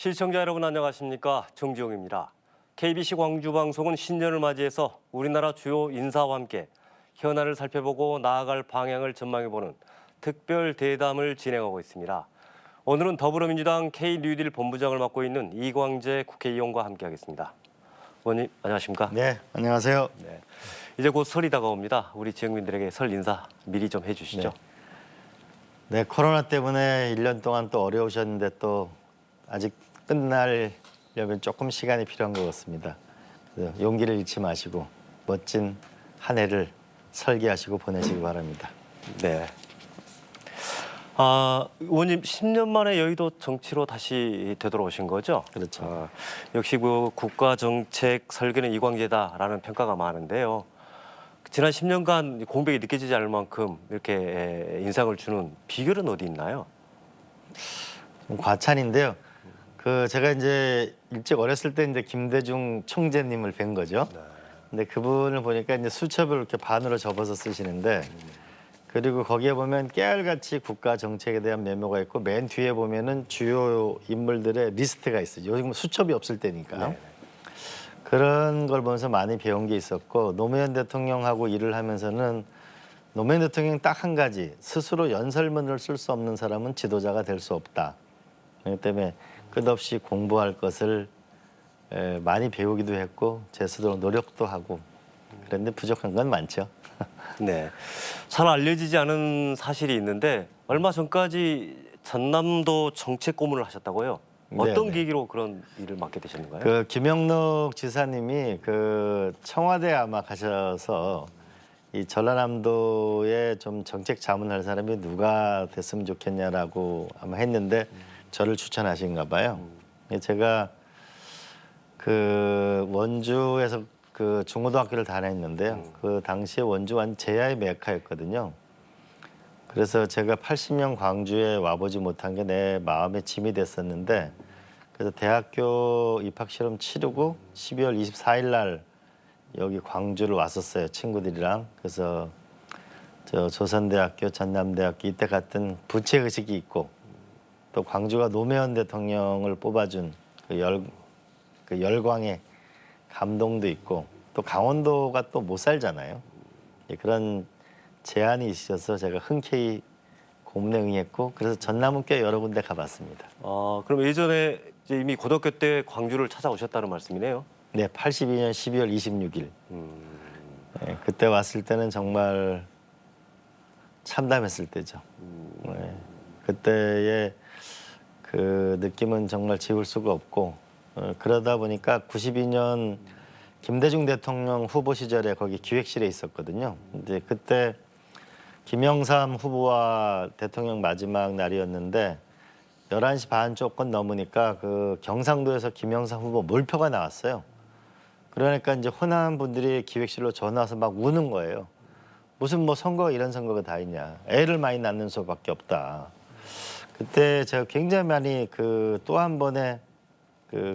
시청자 여러분 안녕하십니까? 정지용입니다. KBC 광주방송은 신년을 맞이해서 우리나라 주요 인사와 함께 현안을 살펴보고 나아갈 방향을 전망해보는 특별 대담을 진행하고 있습니다. 오늘은 더불어민주당 K-뉴딜 본부장을 맡고 있는 이광재 국회의원과 함께하겠습니다. 의원님 안녕하십니까? 네, 안녕하세요. 네. 이제 곧 설이 다가옵니다. 우리 지역민들에게 설 인사 미리 좀 해주시죠. 네, 코로나 때문에 1년 동안 또 어려우셨는데 또 아직 끝나려면 조금 시간이 필요한 것 같습니다. 그래서 용기를 잃지 마시고 멋진 한 해를 설계하시고 보내시기 바랍니다. 네. 의원님 10년 만에 여의도 정치로 다시 되돌아오신 거죠? 그렇죠. 역시 그 국가 정책 설계는 이광재다라는 평가가 많은데요. 지난 10년간 공백이 느껴지지 않을 만큼 이렇게 인상을 주는 비결은 어디 있나요? 좀 과찬인데요. 제가 이제 일찍 어렸을 때 이제 김대중 총재님을 뵌 거죠. 근데 그분을 보니까 이제 수첩을 이렇게 반으로 접어서 쓰시는데 그리고 거기에 보면 깨알같이 국가 정책에 대한 메모가 있고 맨 뒤에 보면은 주요 인물들의 리스트가 있어요. 요즘 수첩이 없을 때니까. 네. 그런 걸 보면서 많이 배운 게 있었고 노무현 대통령하고 일을 하면서는 노무현 대통령 딱 한 가지 스스로 연설문을 쓸 수 없는 사람은 지도자가 될 수 없다. 그렇기 때문에 끝없이 공부할 것을 많이 배우기도 했고 제 스스로 노력도 하고 그런데 부족한 건 많죠. 네. 잘 알려지지 않은 사실이 있는데 얼마 전까지 전남도 정책 고문을 하셨다고요? 어떤 네네. 계기로 그런 일을 맡게 되셨는가요? 김영록 지사님이 청와대 아마 가셔서 이 전라남도에 좀 정책 자문할 사람이 누가 됐으면 좋겠냐라고 아마 했는데 저를 추천하신가 봐요. 제가 원주에서 중고등학교를 다녔는데요. 그 당시에 원주 완 제야의 메카였거든요. 그래서 제가 80년 광주에 와보지 못한 게 내 마음의 짐이 됐었는데 그래서 대학교 입학 시험 치르고 12월 24일 날 여기 광주를 왔었어요. 친구들이랑. 그래서 저 조선대학교, 전남대학교 이때 갔던 부채의식이 있고 또 광주가 노무현 대통령을 뽑아준 그 열광의 감동도 있고 또 강원도가 또 못 살잖아요. 그런 제안이 있어서 제가 흔쾌히 고문에 응했고 그래서 전남은 꽤 여러 군데 가봤습니다. 그럼 예전에 이제 이미 고등학교 때 광주를 찾아오셨다는 말씀이네요. 네, 82년 12월 26일. 네, 그때 왔을 때는 정말 참담했을 때죠. 네, 그때의 그 느낌은 정말 지울 수가 없고 그러다 보니까 92년 김대중 대통령 후보 시절에 거기 기획실에 있었거든요. 이제 그때 김영삼 후보와 대통령 마지막 날이었는데 11시 반 조금 넘으니까 경상도에서 김영삼 후보 몰표가 나왔어요. 그러니까 이제 호남 분들이 기획실로 전화 와서 막 우는 거예요. 무슨 선거 이런 선거가 다 있냐. 애를 많이 낳는 수밖에 없다. 그때 제가 굉장히 많이 또 한 번의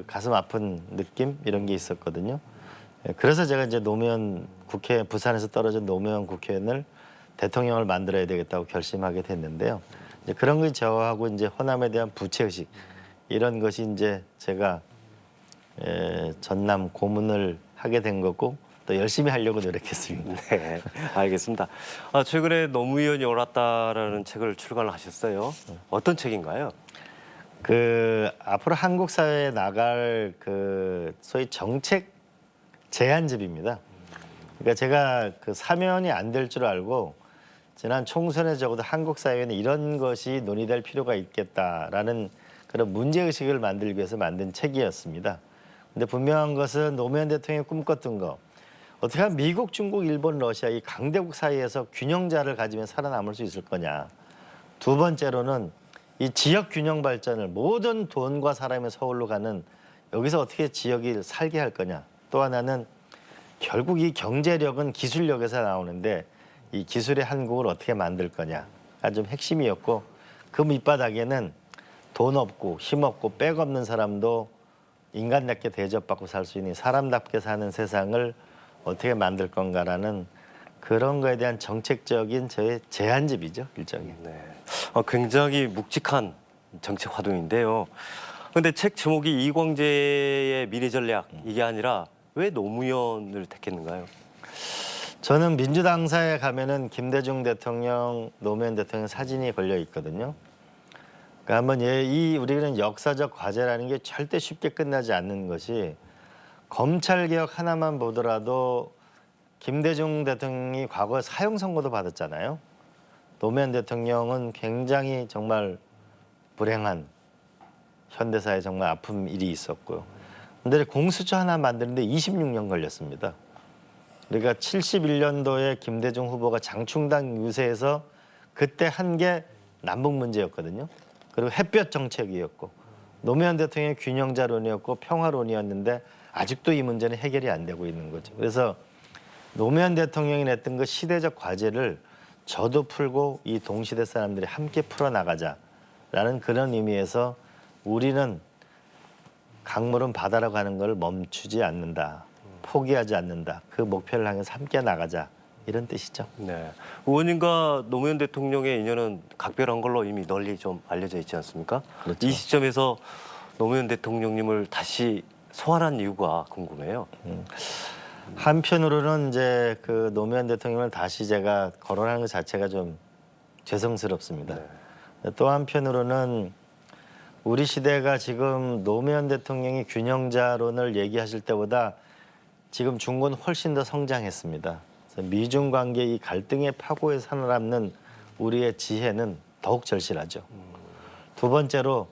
가슴 아픈 느낌 이런 게 있었거든요. 그래서 제가 이제 부산에서 떨어진 노무현 국회의원을 대통령을 만들어야 되겠다고 결심하게 됐는데요. 이제 그런 게 저하고 이제 호남에 대한 부채의식 이런 것이 이제 제가 전남 고문을 하게 된 거고 또 열심히 하려고 노력했습니다. 네, 알겠습니다. 최근에 노무현이 옳았다라는 책을 출간을 하셨어요. 어떤 책인가요? 앞으로 한국 사회에 나갈 소위 정책 제안집입니다. 그러니까 제가 사면이 안 될 줄 알고 지난 총선에 적어도 한국 사회에는 이런 것이 논의될 필요가 있겠다라는 그런 문제의식을 만들기 위해서 만든 책이었습니다. 근데 분명한 것은 노무현 대통령이 꿈꿨던 거 어떻게 하면 미국, 중국, 일본, 러시아 이 강대국 사이에서 균형자를 가지면 살아남을 수 있을 거냐. 두 번째로는 이 지역 균형 발전을 모든 돈과 사람의 서울로 가는 여기서 어떻게 지역이 살게 할 거냐. 또 하나는 결국 이 경제력은 기술력에서 나오는데 이 기술의 한국을 어떻게 만들 거냐가 좀 핵심이었고 그 밑바닥에는 돈 없고 힘 없고 백 없는 사람도 인간답게 대접받고 살 수 있는 사람답게 사는 세상을 어떻게 만들 건가라는 그런 거에 대한 정책적인 저의 제안집이죠, 일종의. 네. 굉장히 묵직한 정책 화두인데요. 근데 책 제목이 이광재의 미래 전략 이게 아니라 왜 노무현을 택했는가요? 저는 민주당사에 가면은 김대중 대통령, 노무현 대통령 사진이 걸려 있거든요. 그러니까 한번 우리는 역사적 과제라는 게 절대 쉽게 끝나지 않는 것이 검찰 개혁 하나만 보더라도 김대중 대통령이 과거에 사형 선고도 받았잖아요. 노무현 대통령은 굉장히 정말 불행한 현대사에 정말 아픈 일이 있었고요. 근데 공수처 하나 만드는데 26년 걸렸습니다. 그러니까 71년도에 김대중 후보가 장충당 유세에서 그때 한 게 남북 문제였거든요. 그리고 햇볕 정책이었고 노무현 대통령의 균형자론이었고 평화론이었는데 아직도 이 문제는 해결이 안 되고 있는 거죠. 그래서 노무현 대통령이 냈던 그 시대적 과제를 저도 풀고 이 동시대 사람들이 함께 풀어나가자라는 그런 의미에서 우리는 강물은 바다로 가는 걸 멈추지 않는다. 포기하지 않는다. 그 목표를 향해서 함께 나가자. 이런 뜻이죠. 네. 의원님과 노무현 대통령의 인연은 각별한 걸로 이미 널리 좀 알려져 있지 않습니까? 그렇죠. 이 시점에서 노무현 대통령님을 다시 소환한 이유가 궁금해요. 한편으로는 이제 그 노무현 대통령을 다시 제가 거론하는 것 자체가 좀 죄송스럽습니다. 네. 또 한편으로는 우리 시대가 지금 노무현 대통령이 균형자론을 얘기하실 때보다 지금 중국은 훨씬 더 성장했습니다. 그래서 미중 관계 이 갈등의 파고에 살아남는 우리의 지혜는 더욱 절실하죠. 두 번째로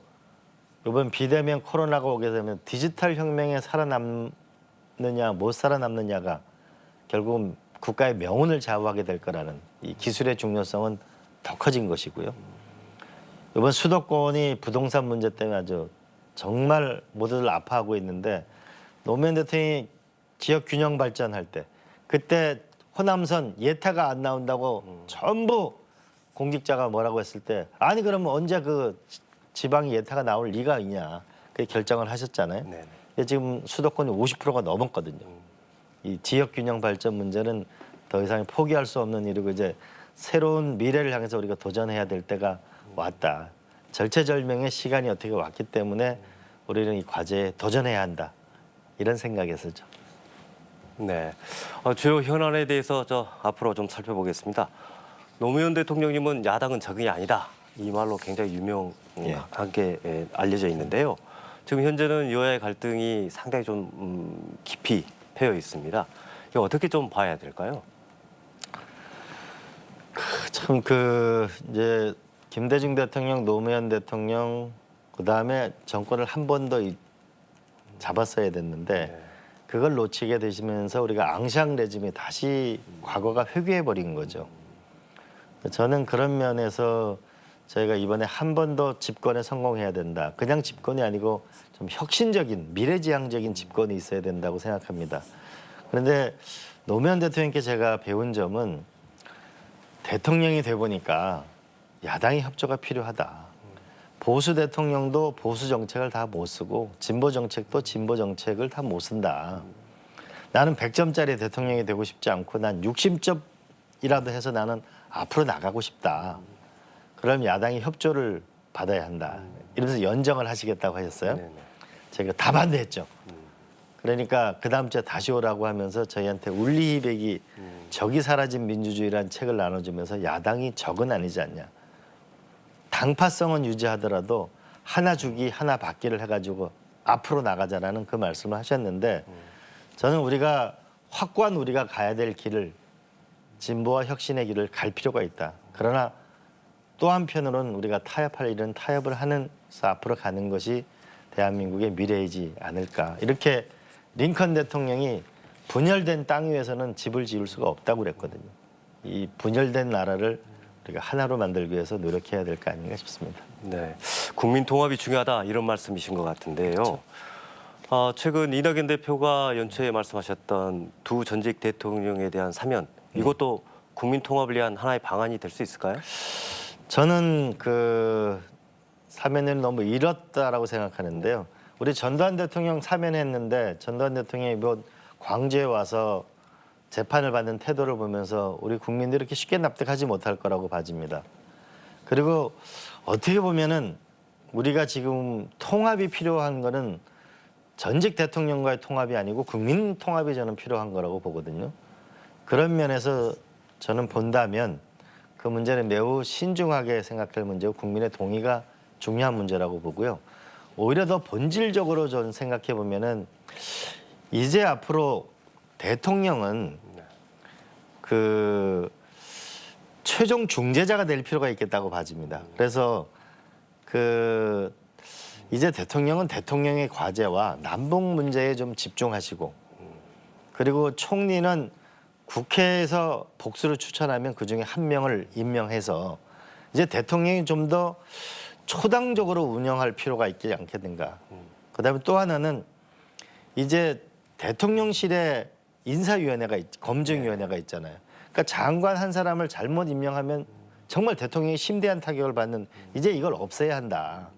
이번 비대면 코로나가 오게 되면 디지털 혁명에 살아남느냐 못 살아남느냐가 결국은 국가의 명운을 좌우하게 될 거라는 이 기술의 중요성은 더 커진 것이고요. 이번 수도권이 부동산 문제 때문에 아주 정말 모두들 아파하고 있는데 노무현 대통령이 지역 균형 발전할 때 그때 호남선 예타가 안 나온다고 전부 공직자가 뭐라고 했을 때 아니 그러면 언제 그 지방이 예타가 나올 리가 있냐 그 결정을 하셨잖아요. 네. 근데 지금 수도권이 50%가 넘었거든요. 이 지역 균형 발전 문제는 더 이상 포기할 수 없는 일이고 이제 새로운 미래를 향해서 우리가 도전해야 될 때가 왔다. 절체절명의 시간이 어떻게 왔기 때문에 우리는 이 과제에 도전해야 한다. 이런 생각이었었죠. 네. 주요 현안에 대해서 앞으로 좀 살펴보겠습니다. 노무현 대통령님은 야당은 적응이 아니다. 이 말로 굉장히 유명하게 알려져 있는데요. 지금 현재는 여야의 갈등이 상당히 좀 깊이 패여 있습니다. 이거 어떻게 좀 봐야 될까요? 참 이제 김대중 대통령, 노무현 대통령 그다음에 정권을 한 번 더 잡았어야 됐는데 그걸 놓치게 되시면서 우리가 앙샹 레짐이 다시 과거가 회귀해 버린 거죠. 저는 그런 면에서 저희가 이번에 한 번 더 집권에 성공해야 된다. 그냥 집권이 아니고 좀 혁신적인 미래지향적인 집권이 있어야 된다고 생각합니다. 그런데 노무현 대통령께 제가 배운 점은 대통령이 돼 보니까 야당의 협조가 필요하다. 보수 대통령도 보수 정책을 다 못 쓰고 진보 정책도 진보 정책을 다 못 쓴다. 나는 100점짜리 대통령이 되고 싶지 않고 난 60점이라도 해서 나는 앞으로 나가고 싶다. 그럼 야당이 협조를 받아야 한다. 이러면서 연정을 하시겠다고 하셨어요. 네네. 제가 다 반대했죠. 그러니까 그 다음 주에 다시 오라고 하면서 저희한테 울리히백이 적이 사라진 민주주의라는 책을 나눠주면서 야당이 적은 아니지 않냐. 당파성은 유지하더라도 하나 주기 하나 받기를 해가지고 앞으로 나가자라는 그 말씀을 하셨는데 저는 확고한 우리가 가야 될 길을 진보와 혁신의 길을 갈 필요가 있다. 그러나 또 한편으로는 우리가 타협할 일은 타협을 하면서 앞으로 가는 것이 대한민국의 미래이지 않을까. 이렇게 링컨 대통령이 분열된 땅 위에서는 집을 지을 수가 없다고 그랬거든요. 이 분열된 나라를 우리가 하나로 만들기 위해서 노력해야 될 거 아닌가 싶습니다. 네, 국민 통합이 중요하다 이런 말씀이신 것 같은데요. 그렇죠. 최근 이낙연 대표가 연초에 말씀하셨던 두 전직 대통령에 대한 사면 이것도 국민 통합을 위한 하나의 방안이 될 수 있을까요? 저는 사면을 너무 이뤘다라고 생각하는데요. 우리 전두환 대통령 사면했는데 전두환 대통령이 뭐 광주에 와서 재판을 받는 태도를 보면서 우리 국민들이 이렇게 쉽게 납득하지 못할 거라고 봐집니다. 그리고 어떻게 보면은 우리가 지금 통합이 필요한 거는 전직 대통령과의 통합이 아니고 국민 통합이 저는 필요한 거라고 보거든요. 그런 면에서 저는 본다면 그 문제는 매우 신중하게 생각할 문제고 국민의 동의가 중요한 문제라고 보고요. 오히려 더 본질적으로 저는 생각해 보면은 이제 앞으로 대통령은 그 최종 중재자가 될 필요가 있겠다고 봐집니다. 그래서 그 이제 대통령은 대통령의 과제와 남북 문제에 좀 집중하시고 그리고 총리는 국회에서 복수를 추천하면 그중에 한 명을 임명해서 이제 대통령이 좀 더 초당적으로 운영할 필요가 있지 않겠는가. 그다음에 또 하나는 이제 대통령실에 인사위원회가 검증위원회가 있잖아요. 그러니까 장관 한 사람을 잘못 임명하면 정말 대통령이 심대한 타격을 받는 이제 이걸 없애야 한다.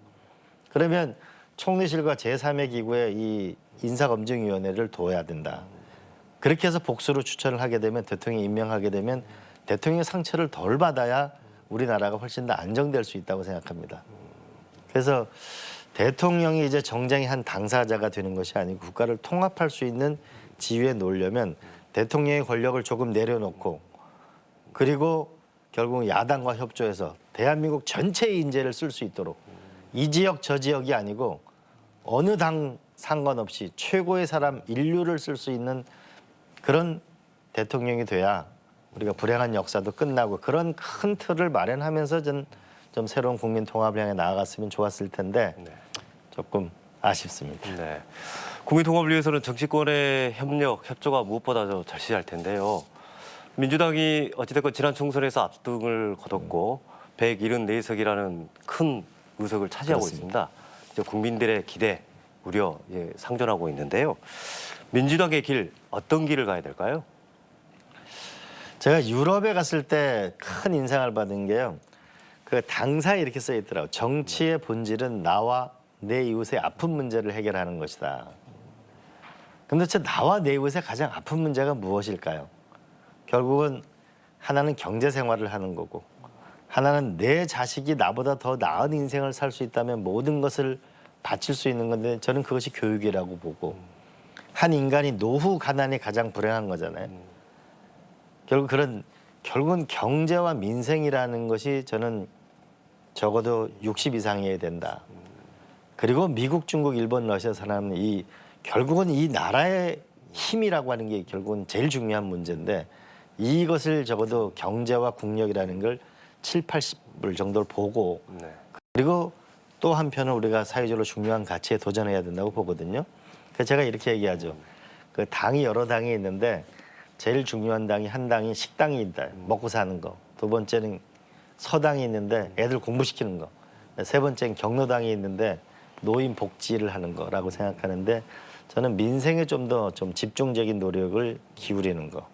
그러면 총리실과 제3의 기구에 이 인사검증위원회를 둬야 된다. 그렇게 해서 복수로 추천을 하게 되면 대통령이 임명하게 되면 대통령의 상처를 덜 받아야 우리나라가 훨씬 더 안정될 수 있다고 생각합니다. 그래서 대통령이 이제 정쟁의 한 당사자가 되는 것이 아니고 국가를 통합할 수 있는 지위에 놓으려면 대통령의 권력을 조금 내려놓고 그리고 결국 야당과 협조해서 대한민국 전체의 인재를 쓸 수 있도록 이 지역 저 지역이 아니고 어느 당 상관없이 최고의 사람 인류를 쓸 수 있는 그런 대통령이 돼야 우리가 불행한 역사도 끝나고 그런 큰 틀을 마련하면서 좀 새로운 국민 통합을 향해 나아갔으면 좋았을 텐데 조금 아쉽습니다. 네. 국민 통합을 위해서는 정치권의 협력, 협조가 무엇보다도 절실할 텐데요. 민주당이 어찌됐건 지난 총선에서 압승을 거뒀고 174석이라는 큰 의석을 차지하고 그렇습니다. 있습니다. 이제 국민들의 기대, 우려 상존하고 있는데요. 민주당의 길 어떤 길을 가야 될까요? 제가 유럽에 갔을 때 큰 인상을 받은 게요. 그 당사에 이렇게 써 있더라고요. 정치의 본질은 나와 내 이웃의 아픈 문제를 해결하는 것이다. 그럼 도대체 나와 내 이웃의 가장 아픈 문제가 무엇일까요? 결국은 하나는 경제 생활을 하는 거고 하나는 내 자식이 나보다 더 나은 인생을 살 수 있다면 모든 것을 바칠 수 있는 건데 저는 그것이 교육이라고 보고 한 인간이 노후 가난이 가장 불행한 거잖아요. 결국은 경제와 민생이라는 것이 저는 적어도 60 이상이어야 된다. 그리고 미국, 중국, 일본, 러시아 사람은 결국은 이 나라의 힘이라고 하는 게 결국은 제일 중요한 문제인데 이것을 적어도 경제와 국력이라는 걸 7, 80을 정도를 보고 그리고 또 한편은 우리가 사회적으로 중요한 가치에 도전해야 된다고 보거든요. 그래서 제가 이렇게 얘기하죠. 그 당이 여러 당이 있는데 제일 중요한 당이 한 당이 식당이 있다. 먹고 사는 거. 두 번째는 서당이 있는데 애들 공부시키는 거. 세 번째는 경로당이 있는데 노인 복지를 하는 거라고 생각하는데 저는 민생에 좀 더 집중적인 노력을 기울이는 거.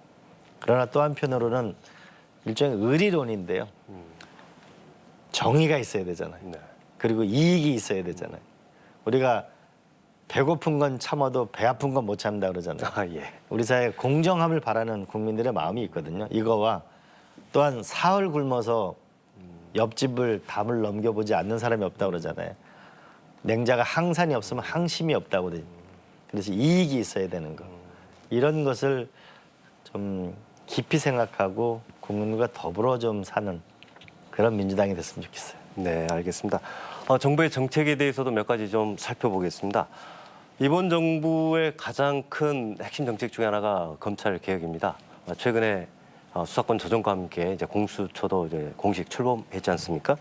그러나 또 한편으로는 일종의 의리론인데요. 정의가 있어야 되잖아요. 그리고 이익이 있어야 되잖아요. 우리가 배고픈 건 참아도 배 아픈 건 못 참는다 그러잖아요. 우리 사회에 공정함을 바라는 국민들의 마음이 있거든요. 이거와 또한 사흘 굶어서 옆집을 담을 넘겨보지 않는 사람이 없다고 그러잖아요. 냉자가 항산이 없으면 항심이 없다고 그래요. 그래서 이익이 있어야 되는 거. 이런 것을 좀 깊이 생각하고 국민과 더불어 좀 사는 그런 민주당이 됐으면 좋겠어요. 네, 알겠습니다. 정부의 정책에 대해서도 몇 가지 좀 살펴보겠습니다. 이번 정부의 가장 큰 핵심 정책 중에 하나가 검찰 개혁입니다. 최근에 수사권 조정과 함께 이제 공수처도 이제 공식 출범했지 않습니까?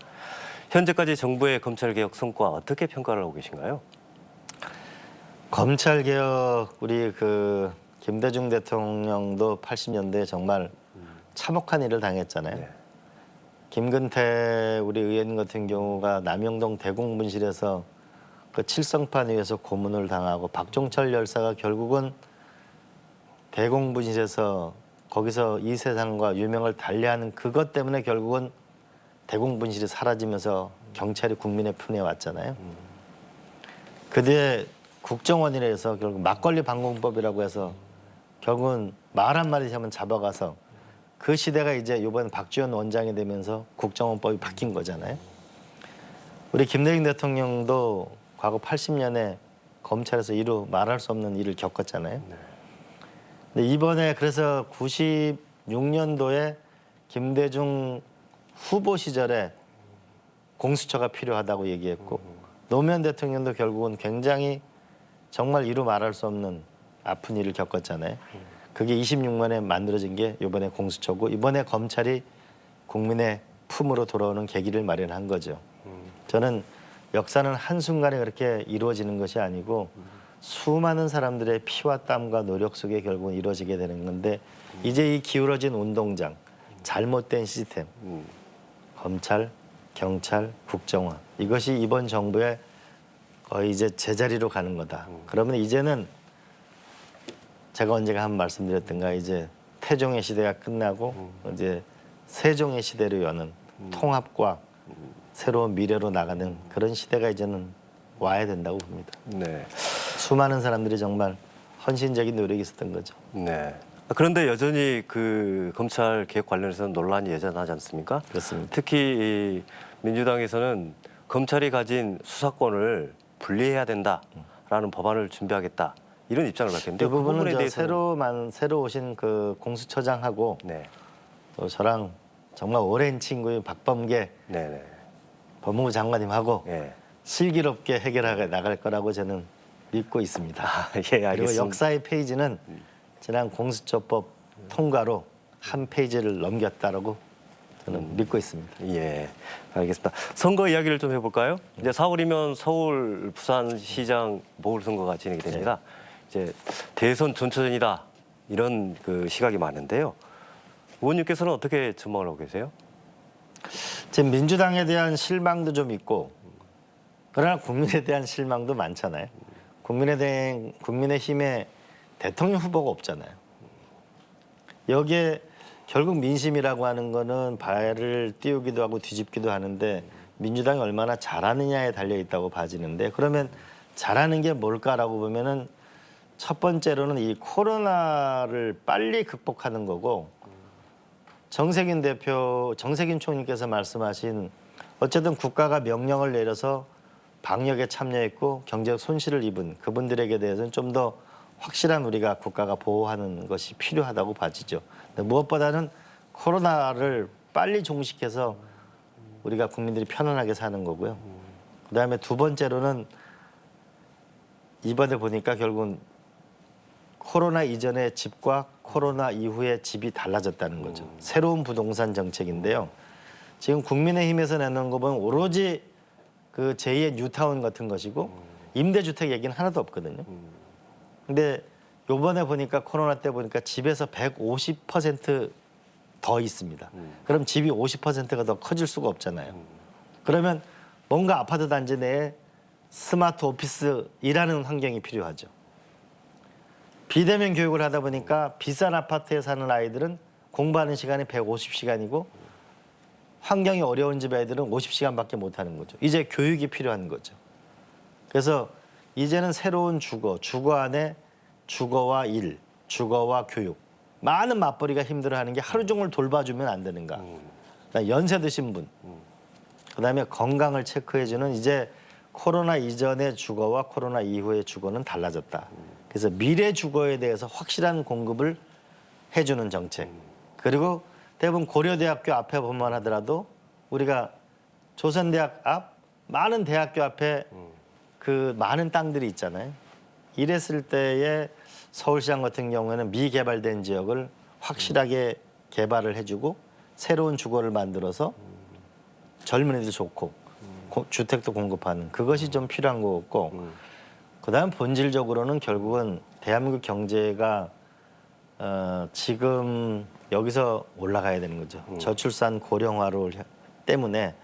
현재까지 정부의 검찰 개혁 성과 어떻게 평가를 하고 계신가요? 검찰 개혁 우리 그 김대중 대통령도 80년대에 정말 참혹한 일을 당했잖아요. 네. 김근태 우리 의원 같은 경우가 남영동 대공분실에서 그 칠성판 위에서 고문을 당하고 박종철 열사가 결국은 대공분실에서 거기서 이 세상과 유명을 달리하는 그것 때문에 결국은 대공분실이 사라지면서 경찰이 국민의 편에 왔잖아요. 그때 국정원이라서 결국 막걸리 방공법이라고 해서 결국은 말 한마디 하면 잡아가서 그 시대가 이제 이번 박지원 원장이 되면서 국정원법이 바뀐 거잖아요. 우리 김대중 대통령도 과거 80년에 검찰에서 이루 말할 수 없는 일을 겪었잖아요. 근데 이번에 그래서 96년도에 김대중 후보 시절에 공수처가 필요하다고 얘기했고 노무현 대통령도 결국은 굉장히 정말 이루 말할 수 없는 아픈 일을 겪었잖아요. 그게 26년에 만들어진 게 이번에 공수처고 이번에 검찰이 국민의 품으로 돌아오는 계기를 마련한 거죠. 저는 역사는 한순간에 그렇게 이루어지는 것이 아니고 수많은 사람들의 피와 땀과 노력 속에 결국은 이루어지게 되는 건데 이제 이 기울어진 운동장, 잘못된 시스템, 검찰, 경찰, 국정원 이것이 이번 정부의 거의 이제 제자리로 가는 거다. 그러면 이제는 제가 언제가 한 말씀드렸던가 이제 태종의 시대가 끝나고 이제 세종의 시대로 여는 통합과 새로운 미래로 나가는 그런 시대가 이제는 와야 된다고 봅니다. 네. 수많은 사람들이 정말 헌신적인 노력이 있었던 거죠. 네. 그런데 여전히 그 검찰 개혁 관련해서는 논란이 여전하지 않습니까? 그렇습니다. 특히 이 민주당에서는 검찰이 가진 수사권을 분리해야 된다라는 법안을 준비하겠다 이런 입장을 밝혔는데 그 부분은 부분에 저 대해서는 새로 오신 그 공수처장하고 네, 또 저랑 정말 오랜 친구인 박범계 네, 네, 법무부 장관님하고 예, 슬기롭게 해결해 나갈 거라고 저는 믿고 있습니다. 예, 그리고 알겠습니다. 역사의 페이지는 지난 공수처법 통과로 한 페이지를 넘겼다라고 저는 믿고 있습니다. 예, 알겠습니다. 선거 이야기를 좀 해볼까요? 이제 4월이면 서울, 부산시장 보궐선거가 진행이 됩니다. 이제 대선 전초전이다 이런 그 시각이 많은데요. 의원님께서는 어떻게 전망을 하고 계세요? 지금 민주당에 대한 실망도 좀 있고 그러나 국민에 대한 실망도 많잖아요. 국민의힘에 대통령 후보가 없잖아요. 여기에 결국 민심이라고 하는 거는 발을 띄우기도 하고 뒤집기도 하는데 민주당이 얼마나 잘하느냐에 달려 있다고 봐지는데 그러면 잘하는 게 뭘까라고 보면은 첫 번째로는 이 코로나를 빨리 극복하는 거고 정세균 총리께서 말씀하신 어쨌든 국가가 명령을 내려서 방역에 참여했고 경제적 손실을 입은 그분들에게 대해서는 좀 더 확실한 우리가 국가가 보호하는 것이 필요하다고 봐지죠. 근데 무엇보다는 코로나를 빨리 종식해서 우리가 국민들이 편안하게 사는 거고요. 그다음에 두 번째로는 이번에 보니까 결국은 코로나 이전의 집과 코로나 이후의 집이 달라졌다는 거죠. 새로운 부동산 정책인데요. 지금 국민의힘에서 내놓은 거 보면 오로지 그 제2의 뉴타운 같은 것이고 임대주택 얘기는 하나도 없거든요. 근데 요번에 보니까 코로나 때 보니까 집에서 150% 더 있습니다. 그럼 집이 50%가 더 커질 수가 없잖아요. 그러면 뭔가 아파트 단지 내에 스마트 오피스 일하는 환경이 필요하죠. 비대면 교육을 하다 보니까 비싼 아파트에 사는 아이들은 공부하는 시간이 150시간이고 환경이 어려운 집 애들은 50시간밖에 못 하는 거죠. 이제 교육이 필요한 거죠. 그래서 이제는 새로운 주거 안에 주거와 일, 주거와 교육 많은 맞벌이가 힘들어하는 게 하루 종일 돌봐주면 안 되는가. 그다음에 연세 드신 분, 그다음에 건강을 체크해주는 이제 코로나 이전의 주거와 코로나 이후의 주거는 달라졌다. 그래서 미래 주거에 대해서 확실한 공급을 해주는 정책. 그리고 대부분 고려대학교 앞에 보면 하더라도 우리가 조선대학 앞 많은 대학교 앞에 그 많은 땅들이 있잖아요. 이랬을 때에 서울시장 같은 경우에는 미개발된 지역을 확실하게 개발을 해주고 새로운 주거를 만들어서 젊은이들 좋고 주택도 공급하는 그것이 좀 필요한 것 같고 그다음 본질적으로는 결국은 대한민국 경제가 지금 여기서 올라가야 되는 거죠. 저출산 고령화로 때문에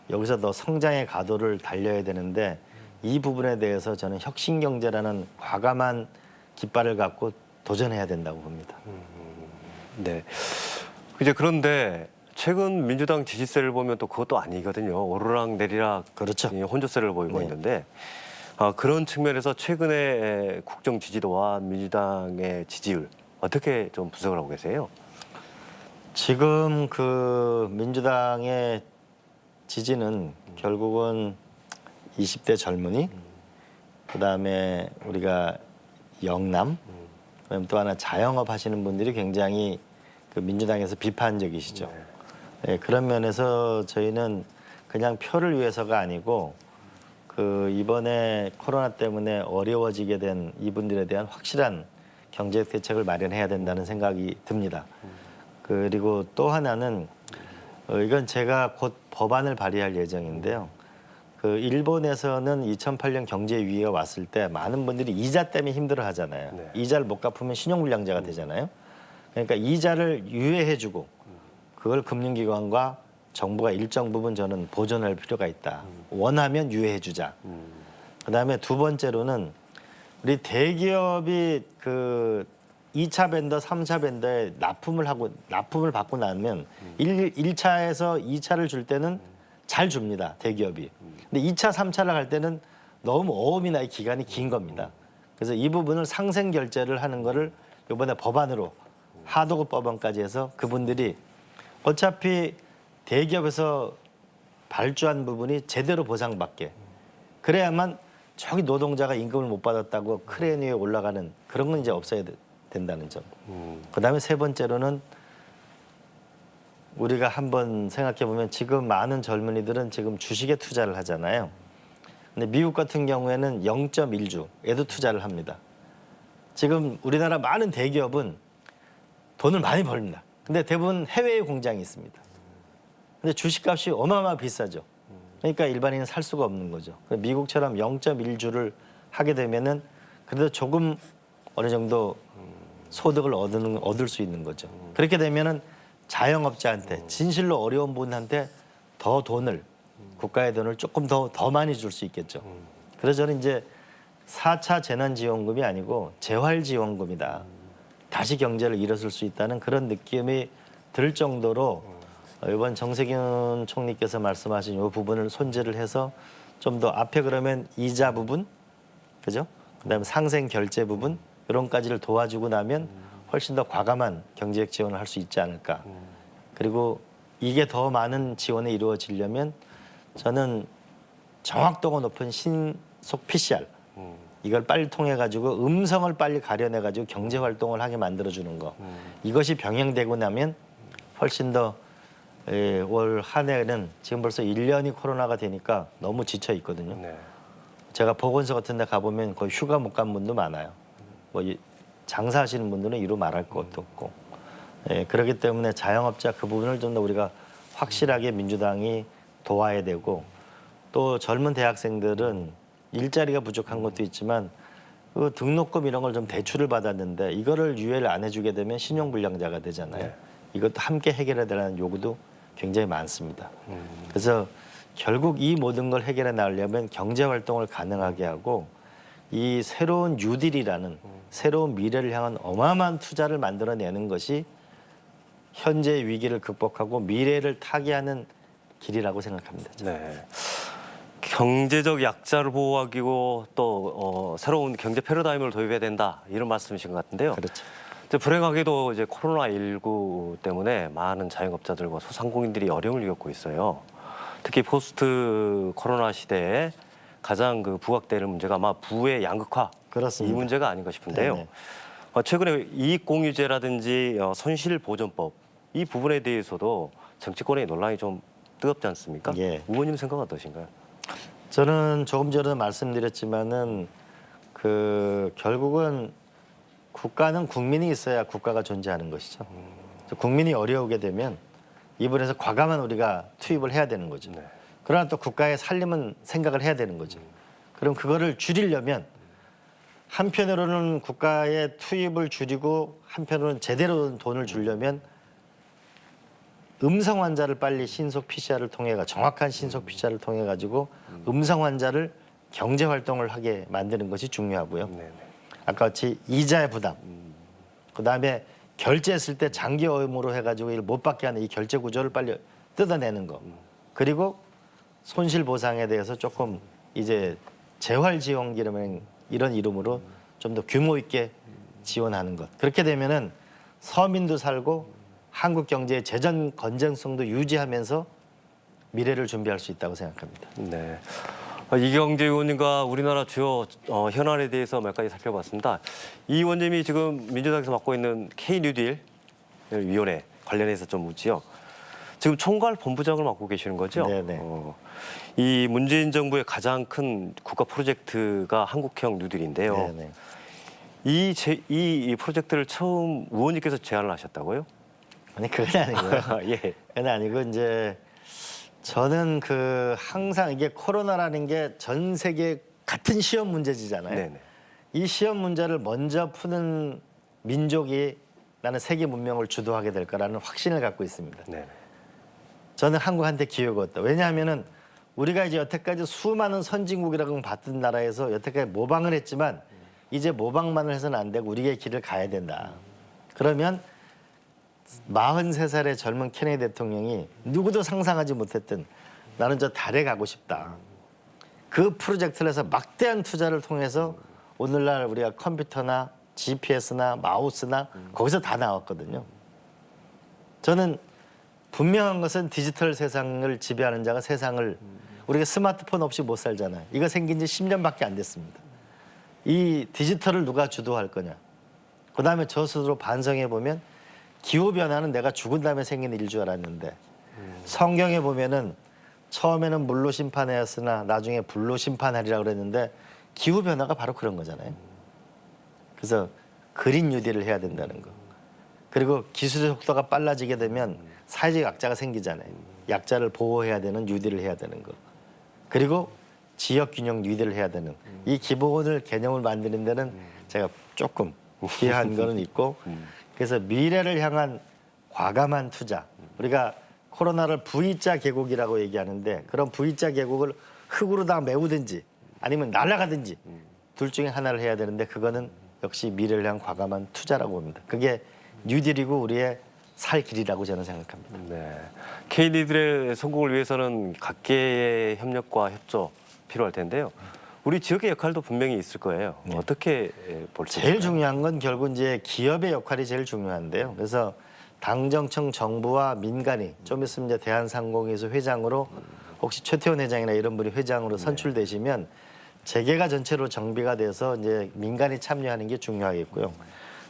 여기서 더 성장의 가도를 달려야 되는데 이 부분에 대해서 저는 혁신경제라는 과감한 깃발을 갖고 도전해야 된다고 봅니다. 네. 이제 그런데 최근 민주당 지지세를 보면 또 그것도 아니거든요. 오르락 내리락 그렇죠. 혼조세를 보이고 네. 있는데 그런 측면에서 최근의 국정 지지도와 민주당의 지지율 어떻게 좀 분석을 하고 계세요? 지금 그 민주당의 지지는 결국은 20대 젊은이, 그다음에 우리가 영남, 그다음에 또 하나 자영업 하시는 분들이 굉장히 그 민주당에서 비판적이시죠. 네, 그런 면에서 저희는 그냥 표를 위해서가 아니고 그 이번에 코로나 때문에 어려워지게 된 이분들에 대한 확실한 경제 대책을 마련해야 된다는 생각이 듭니다. 그리고 또 하나는 이건 제가 곧 법안을 발의할 예정인데요. 그 일본에서는 2008년 경제 위기가 왔을 때 많은 분들이 이자 때문에 힘들어 하잖아요. 네. 이자를 못 갚으면 신용불량자가 되잖아요. 그러니까 이자를 유예해주고 그걸 금융기관과 정부가 일정 부분 저는 보존할 필요가 있다. 원하면 유예해주자. 그다음에 두 번째로는 우리 대기업이 그 2차 벤더, 3차 벤더에 납품을 받고 나면 1차에서 2차를 줄 때는 잘 줍니다. 대기업이. 근데 2차, 3차를 할 때는 너무 어음이나 기간이 긴 겁니다. 그래서 이 부분을 상생 결제를 하는 거를 이번에 법안으로 하도급 법안까지 해서 그분들이 어차피 대기업에서 발주한 부분이 제대로 보상받게 그래야만 저기 노동자가 임금을 못 받았다고 크레인 위에 올라가는 그런 건 이제 없어야 된다는 점. 그다음에 세 번째로는 우리가 한번 생각해 보면 지금 많은 젊은이들은 지금 주식에 투자를 하잖아요. 근데 미국 같은 경우에는 0.1주에도 투자를 합니다. 지금 우리나라 많은 대기업은 돈을 많이 벌립니다. 근데 대부분 해외에 공장이 있습니다. 근데 주식값이 어마어마하게 비싸죠. 그러니까 일반인은 살 수가 없는 거죠. 미국처럼 0.1주를 하게 되면은 그래도 조금 어느 정도 소득을 얻을 수 있는 거죠. 그렇게 되면은 자영업자한테 진실로 어려운 분한테 더 돈을 국가의 돈을 조금 더 많이 줄 수 있겠죠. 그래서 저는 이제 4차 재난지원금이 아니고 재활지원금이다. 다시 경제를 일어설 수 있다는 그런 느낌이 들 정도로 이번 정세균 총리께서 말씀하신 이 부분을 손질을 해서 좀 더 앞에 그러면 이자 부분, 그죠? 그다음에 상생 결제 부분 이런 까지를 도와주고 나면 훨씬 더 과감한 경제적 지원을 할 수 있지 않을까. 그리고 이게 더 많은 지원이 이루어지려면 저는 정확도가 높은 신속 PCR 이걸 빨리 통해 가지고 음성을 빨리 가려내 가지고 경제 활동을 하게 만들어 주는 거. 이것이 병행되고 나면 훨씬 더 올 한 해는 지금 벌써 1년이 코로나가 되니까 너무 지쳐 있거든요. 네. 제가 보건소 같은 데 가보면 거의 휴가 못 간 분도 많아요. 뭐 장사하시는 분들은 이루 말할 것도 없고. 그렇기 때문에 자영업자 그 부분을 좀 더 우리가 확실하게 민주당이 도와야 되고 또 젊은 대학생들은 일자리가 부족한 것도 있지만 그 등록금 이런 걸 좀 대출을 받았는데 이거를 유예를 안 해주게 되면 신용불량자가 되잖아요. 네. 이것도 함께 해결해야 되는 요구도 굉장히 많습니다. 그래서 결국 이 모든 걸 해결해 나가려면 경제 활동을 가능하게 하고 이 새로운 뉴딜이라는 새로운 미래를 향한 어마어마한 투자를 만들어내는 것이 현재 위기를 극복하고 미래를 타개하는 길이라고 생각합니다. 네. 경제적 약자를 보호하기고 또 새로운 경제 패러다임을 도입해야 된다 이런 말씀이신 것 같은데요. 그렇죠. 이제 불행하게도 이제 코로나19 때문에 많은 자영업자들과 소상공인들이 어려움을 겪고 있어요. 특히 포스트 코로나 시대에 가장 그 부각되는 문제가 아마 부의 양극화 그렇습니다. 이 문제가 아닌가 싶은데요. 네네. 최근에 이익공유제라든지 손실보전법 이 부분에 대해서도 정치권의 논란이 좀 뜨겁지 않습니까? 예. 의원님 생각 어떠신가요? 저는 조금 전에 말씀드렸지만은 그 결국은 국가는 국민이 있어야 국가가 존재하는 것이죠. 그래서 국민이 어려우게 되면 이분에서 과감한 우리가 투입을 해야 되는 거죠. 네. 그러나 또 국가의 살림은 생각을 해야 되는 거죠. 그럼 그거를 줄이려면 한편으로는 국가의 투입을 줄이고 한편으로는 제대로 돈을 주려면 음성 환자를 빨리 신속 PCR을 통해 정확한 신속 PCR을 통해 가지고 음성 환자를 경제 활동을 하게 만드는 것이 중요하고요. 네네. 아까 같이 이자의 부담, 그다음에 결제했을 때 장기 어음으로 해가지고 이를 못 받게 하는 이 결제 구조를 빨리 뜯어내는 거. 그리고 손실 보상에 대해서 조금 이제 재활지원금 이런 이름으로 좀 더 규모 있게 지원하는 것. 그렇게 되면은 서민도 살고 한국 경제의 재정 건전성도 유지하면서 미래를 준비할 수 있다고 생각합니다. 네. 이경재 의원님과 우리나라 주요 현안에 대해서 몇 가지 살펴봤습니다. 이 의원님이 지금 민주당에서 맡고 있는 K-뉴딜 위원회 관련해서 좀 묻지요. 지금 총괄 본부장을 맡고 계시는 거죠? 네네. 이 문재인 정부의 가장 큰 국가 프로젝트가 한국형 뉴딜인데요. 네네. 이 프로젝트를 처음 의원님께서 제안을 하셨다고요? 아니 그건 아니고요. 예. 그건 아니고 이제 저는 항상 이게 코로나라는 게 전 세계 같은 시험 문제지잖아요. 네네. 이 시험 문제를 먼저 푸는 민족이 나는 세계 문명을 주도하게 될 거라는 확신을 갖고 있습니다. 네. 저는 한국한테 기회가 없다. 왜냐하면은 우리가 이제 여태까지 수많은 선진국이라고 봤던 나라에서 여태까지 모방을 했지만 이제 모방만을 해서는 안 되고 우리의 길을 가야 된다. 그러면 43살의 젊은 케네디 대통령이 누구도 상상하지 못했던 나는 저 달에 가고 싶다. 그 프로젝트를 해서 막대한 투자를 통해서 오늘날 우리가 컴퓨터나 GPS나 마우스나 거기서 다 나왔거든요. 저는 분명한 것은 디지털 세상을 지배하는 자가 세상을 우리가 스마트폰 없이 못 살잖아요. 이거 생긴 지 10년밖에 안 됐습니다. 이 디지털을 누가 주도할 거냐. 그다음에 저 스스로 반성해 보면 기후변화는 내가 죽은 다음에 생긴 일일 줄 알았는데 성경에 보면은 처음에는 물로 심판하였으나 나중에 불로 심판하리라 그랬는데 기후변화가 바로 그런 거잖아요. 그래서 그린 뉴딜을 해야 된다는 거. 그리고 기술의 속도가 빨라지게 되면 사회적 약자가 생기잖아요. 약자를 보호해야 되는 뉴딜을 해야 되는 거. 그리고 지역 균형 뉴딜을 해야 되는 이 기본을 개념을 만드는 데는 제가 조금 기여한 거는 있고 그래서 미래를 향한 과감한 투자. 우리가 코로나를 V자 계곡이라고 얘기하는데 그런 V자 계곡을 흙으로 다 메우든지 아니면 날아가든지 둘 중에 하나를 해야 되는데 그거는 역시 미래를 향한 과감한 투자라고 봅니다. 그게 뉴딜이고 우리의 살 길이라고 저는 생각합니다. 네. K-뉴딜의 성공을 위해서는 각계의 협력과 협조 필요할 텐데요. 우리 지역의 역할도 분명히 있을 거예요. 어떻게 볼지. 제일 중요한 건 결국 이제 기업의 역할이 제일 중요한데요. 그래서 당정청 정부와 민간이 좀 있으면 이제 대한상공회에서 회장으로 혹시 최태원 회장이나 이런 분이 회장으로 선출되시면 재계가 전체로 정비가 돼서 이제 민간이 참여하는 게 중요하겠고요.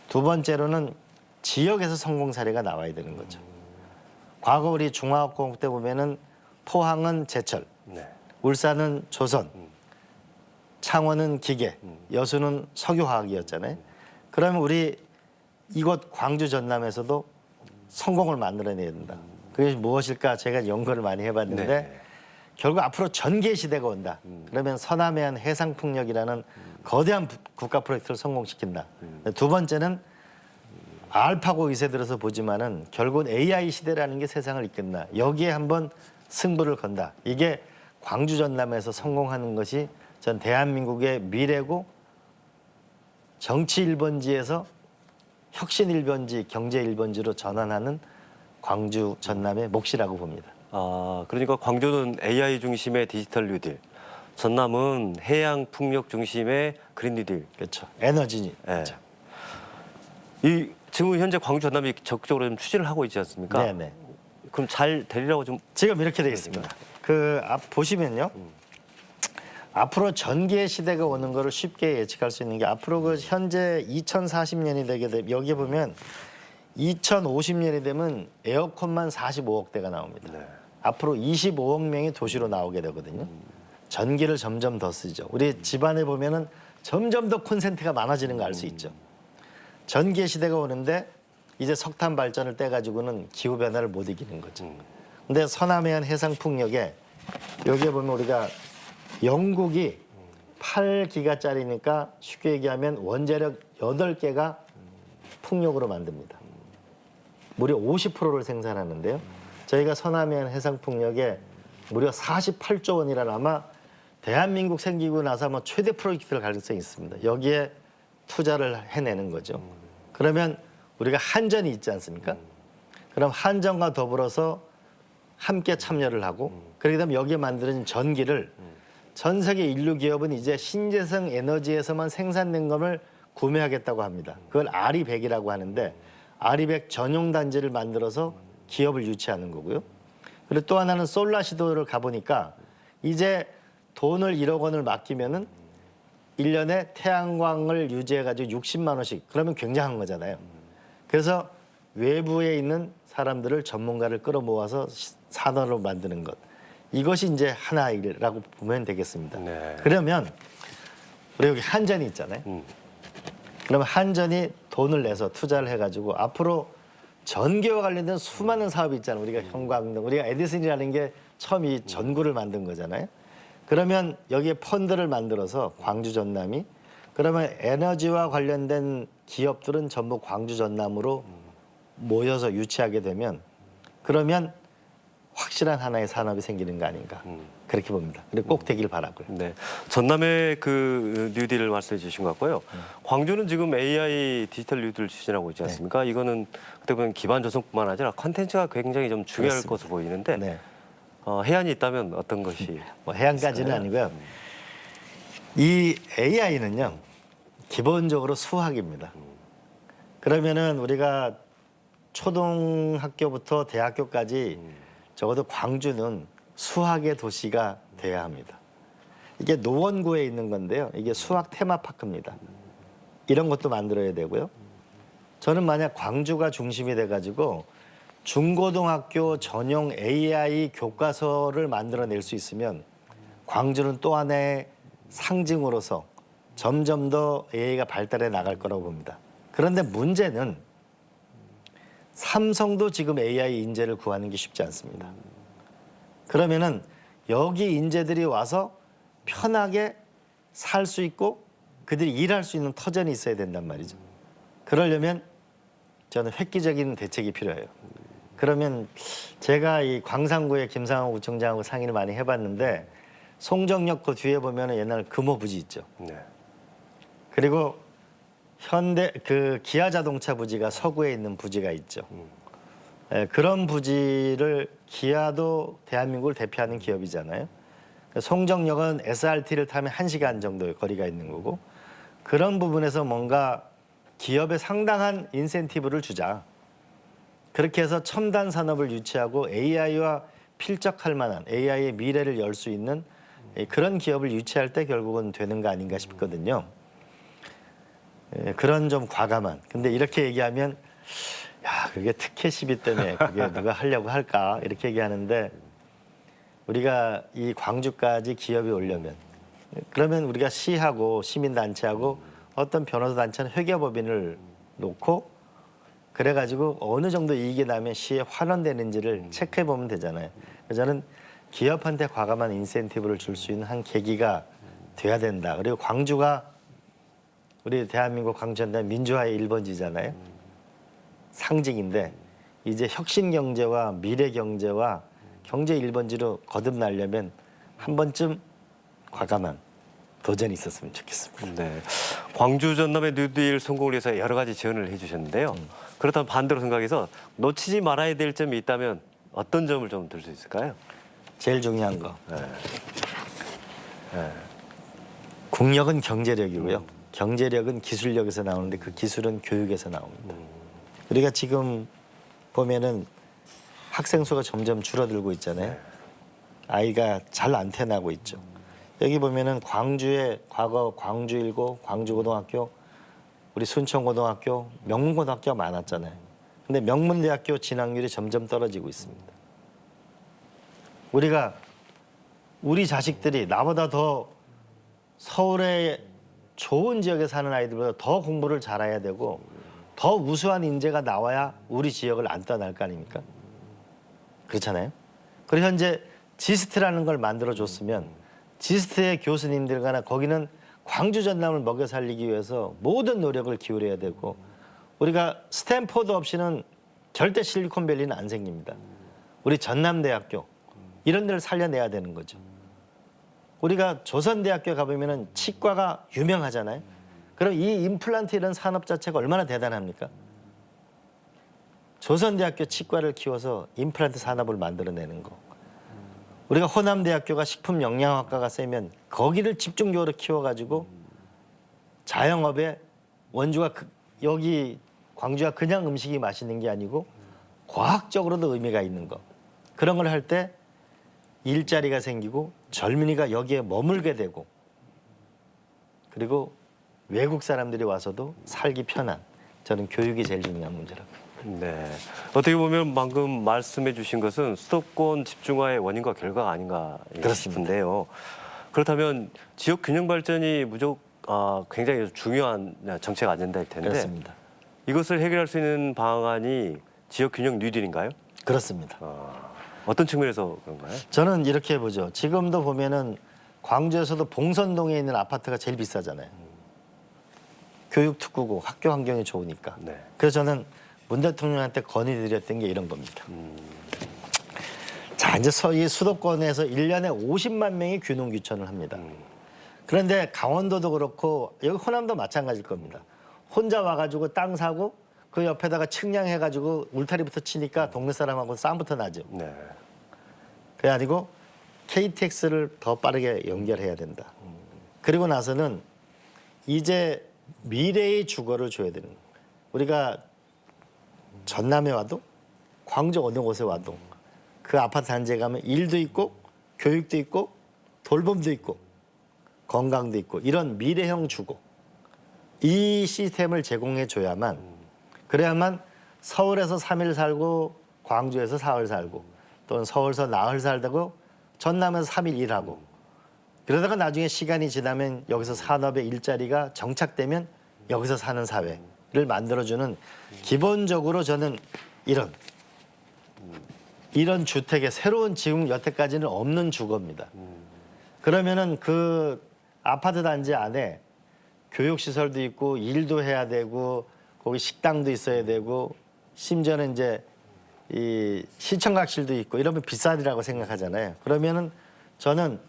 두 번째로는 지역에서 성공 사례가 나와야 되는 거죠. 과거 우리 중화학공업 때 보면은 포항은 제철, 네. 울산은 조선, 창원은 기계, 여수는 석유화학이었잖아요. 그러면 우리 이곳 광주 전남에서도 성공을 만들어내야 된다. 그게 무엇일까? 제가 연구를 많이 해봤는데 네. 결국 앞으로 전개 시대가 온다. 그러면 서남해안 해상풍력이라는 거대한 국가 프로젝트를 성공시킨다. 두 번째는 알파고 2세 들어서 보지만은 결국은 AI 시대라는 게 세상을 이끈다. 여기에 한번 승부를 건다. 이게 광주 전남에서 성공하는 것이 전 대한민국의 미래고 정치 1번지에서 혁신 1번지, 경제 1번지로 전환하는 광주 전남의 몫이라고 봅니다. 아, 그러니까 광주는 AI 중심의 디지털 뉴딜, 전남은 해양 풍력 중심의 그린 뉴딜. 그렇죠. 에너지. 네. 이 지금 현재 광주 전남이 적극적으로 좀 추진을 하고 있지 않습니까? 네네. 그럼 잘 되리라고 좀. 지금 이렇게 되겠습니다. 그 앞 보시면요. 앞으로 전기의 시대가 오는 거를 쉽게 예측할 수 있는 게 앞으로 그 현재 2040년이 되게 되면 여기 보면 2050년이 되면 에어컨만 45억 대가 나옵니다. 네. 앞으로 25억 명이 도시로 나오게 되거든요. 전기를 점점 더 쓰죠. 우리 집안에 보면은 점점 더 콘센트가 많아지는 거 알 수 있죠. 전기의 시대가 오는데 이제 석탄 발전을 떼가지고는 기후 변화를 못 이기는 거죠. 근데 서남해안 해상풍력에 여기에 보면 우리가 영국이 8기가짜리니까 쉽게 얘기하면 원자력 8개가 풍력으로 만듭니다. 무려 50%를 생산하는데요. 저희가 서남해안 해상풍력에 무려 48조 원이라는 아마 대한민국 생기고 나서 아마 최대 프로젝트를 가능성이 있습니다. 여기에 투자를 해내는 거죠. 그러면 우리가 한전이 있지 않습니까? 그럼 한전과 더불어서 함께 참여를 하고 그렇게 되면 여기에 만드는 전기를 전 세계 인류 기업은 이제 신재생 에너지에서만 생산된 것을 구매하겠다고 합니다. 그걸 아리백이라고 하는데 아리백 전용 단지를 만들어서 기업을 유치하는 거고요. 그리고 또 하나는 솔라 시도를 가보니까 이제 돈을 1억 원을 맡기면은 1년에 태양광을 유지해가지고 60만 원씩 그러면 굉장한 거잖아요. 그래서 외부에 있는 사람들을 전문가를 끌어모아서 산업으로 만드는 것. 이것이 이제 하나라고 보면 되겠습니다. 네. 그러면 우리 여기 한전이 있잖아요. 그러면 한전이 돈을 내서 투자를 해가지고 앞으로 전기와 관련된 수많은 사업이 있잖아요. 우리가 형광등, 우리가 에디슨이라는 게 처음 이 전구를 만든 거잖아요. 그러면 여기에 펀드를 만들어서 광주 전남이 그러면 에너지와 관련된 기업들은 전부 광주 전남으로 모여서 유치하게 되면 그러면 확실한 하나의 산업이 생기는 거 아닌가 그렇게 봅니다. 그리고 꼭 되길 바라고요. 네, 전남의 그 뉴딜을 말씀해 주신 것 같고요. 광주는 지금 AI 디지털 뉴딜 추진하고 있지 않습니까? 이거는 그때 보면 기반 조성뿐만 아니라 컨텐츠가 굉장히 좀 중요할 그렇습니다. 것으로 보이는데 네. 해안이 있다면 어떤 것이 뭐 해안까지는 아니고요. 이 AI는요 기본적으로 수학입니다. 그러면은 우리가 초등학교부터 대학교까지 적어도 광주는 수학의 도시가 돼야 합니다. 이게 노원구에 있는 건데요. 이게 수학 테마파크입니다. 이런 것도 만들어야 되고요. 저는 만약 광주가 중심이 돼가지고 중고등학교 전용 AI 교과서를 만들어낼 수 있으면 광주는 또 하나의 상징으로서 점점 더 AI가 발달해 나갈 거라고 봅니다. 그런데 문제는 삼성도 지금 AI 인재를 구하는 게 쉽지 않습니다. 그러면은 여기 인재들이 와서 편하게 살 수 있고 그들이 일할 수 있는 터전이 있어야 된단 말이죠. 그러려면 저는 획기적인 대책이 필요해요. 그러면 제가 이 광산구의 김상호 구청장하고 상의를 많이 해봤는데 송정역 그 뒤에 보면은 옛날 금호부지 있죠. 네. 그리고 현대 그 기아 자동차 부지가 서구에 있는 부지가 있죠. 그런 부지를 기아도 대한민국을 대표하는 기업이잖아요. 송정역은 SRT를 타면 1시간 정도의 거리가 있는 거고 그런 부분에서 뭔가 기업에 상당한 인센티브를 주자. 그렇게 해서 첨단 산업을 유치하고 AI와 필적할 만한 AI의 미래를 열 수 있는 그런 기업을 유치할 때 결국은 되는 거 아닌가 싶거든요. 그런 좀 과감한. 근데 이렇게 얘기하면 야 그게 특혜 시비 때문에 그게 누가 하려고 할까 이렇게 얘기하는데 우리가 이 광주까지 기업이 오려면 그러면 우리가 시하고 시민단체하고 어떤 변호사 단체는 회계법인을 놓고 그래가지고 어느 정도 이익이 나면 시에 환원되는지를 체크해 보면 되잖아요. 그래서 저는 기업한테 과감한 인센티브를 줄 수 있는 한 계기가 돼야 된다. 그리고 광주가 우리 대한민국 광주는 민주화의 1번지잖아요. 상징인데 이제 혁신 경제와 미래 경제와 경제 1번지로 거듭나려면 한 번쯤 과감한 도전이 있었으면 좋겠습니다. 네. 광주 전남의 뉴딜 성공을 위해서 여러 가지 제언을 해주셨는데요. 그렇다면 반대로 생각해서 놓치지 말아야 될 점이 있다면 어떤 점을 좀 들 수 있을까요? 제일 중요한 거. 국력은 경제력이고요. 경제력은 기술력에서 나오는데 그 기술은 교육에서 나옵니다. 우리가 지금 보면은 학생 수가 점점 줄어들고 있잖아요. 아이가 잘 안 태어나고 있죠. 여기 보면은 광주에 과거 광주일고, 광주고등학교, 우리 순천고등학교, 명문고등학교가 많았잖아요. 근데 명문대학교 진학률이 점점 떨어지고 있습니다. 우리가 우리 자식들이 나보다 더 서울의 좋은 지역에 사는 아이들보다 더 공부를 잘해야 되고 더 우수한 인재가 나와야 우리 지역을 안 떠날 거 아닙니까? 그렇잖아요. 그리고 현재 지스트라는 걸 만들어줬으면 지스트의 교수님들과나 거기는 광주 전남을 먹여 살리기 위해서 모든 노력을 기울여야 되고 우리가 스탠포드 없이는 절대 실리콘밸리는 안 생깁니다. 우리 전남대학교 이런 데를 살려내야 되는 거죠. 우리가 조선대학교 가보면은 치과가 유명하잖아요. 그럼 이 임플란트 이런 산업 자체가 얼마나 대단합니까? 조선대학교 치과를 키워서 임플란트 산업을 만들어내는 거. 우리가 호남대학교가 식품영양학과가 세면 거기를 집중적으로 키워가지고 자영업에 원주가 여기 광주가 그냥 음식이 맛있는 게 아니고 과학적으로도 의미가 있는 거. 그런 걸 할 때 일자리가 생기고 젊은이가 여기에 머물게 되고 그리고 외국 사람들이 와서도 살기 편한 저는 교육이 제일 중요한 문제라고. 네. 어떻게 보면 방금 말씀해 주신 것은 수도권 집중화의 원인과 결과가 아닌가 그렇습니다. 싶은데요. 그렇다면 지역 균형 발전이 굉장히 중요한 정책 아젠다일 텐데 그렇습니다. 이것을 해결할 수 있는 방안이 지역 균형 뉴딜인가요? 그렇습니다. 어떤 측면에서 그런가요? 저는 이렇게 보죠. 지금도 보면은 광주에서도 봉선동에 있는 아파트가 제일 비싸잖아요. 교육 특구고 학교 환경이 좋으니까. 네. 그래서 저는 문 대통령한테 건의드렸던 게 이런 겁니다. 자, 이제 이 수도권에서 1년에 50만 명이 귀농 귀촌을 합니다. 그런데 강원도도 그렇고 여기 호남도 마찬가지일 겁니다. 혼자 와가지고 땅 사고 그 옆에다가 측량해가지고 울타리부터 치니까 동네 사람하고 싸움부터 나죠. 네. 그게 아니고 KTX를 더 빠르게 연결해야 된다. 그리고 나서는 이제 미래의 주거를 줘야 되는 거예요. 우리가 전남에 와도 광주 어느 곳에 와도 그 아파트 단지에 가면 일도 있고 교육도 있고 돌봄도 있고 건강도 있고 이런 미래형 주거 이 시스템을 제공해 줘야만 그래야만 서울에서 3일 살고 광주에서 사흘 살고 또는 서울에서 나흘 살다고 전남에서 3일 일하고 그러다가 나중에 시간이 지나면 여기서 산업의 일자리가 정착되면 여기서 사는 사회를 만들어주는 기본적으로 저는 이런 주택의 새로운 지금 여태까지는 없는 주거입니다. 그러면은 그 아파트 단지 안에 교육시설도 있고 일도 해야 되고 거기 식당도 있어야 되고 심지어는 이제 이 시청각실도 있고 이러면 비싸리라고 생각하잖아요. 그러면은 저는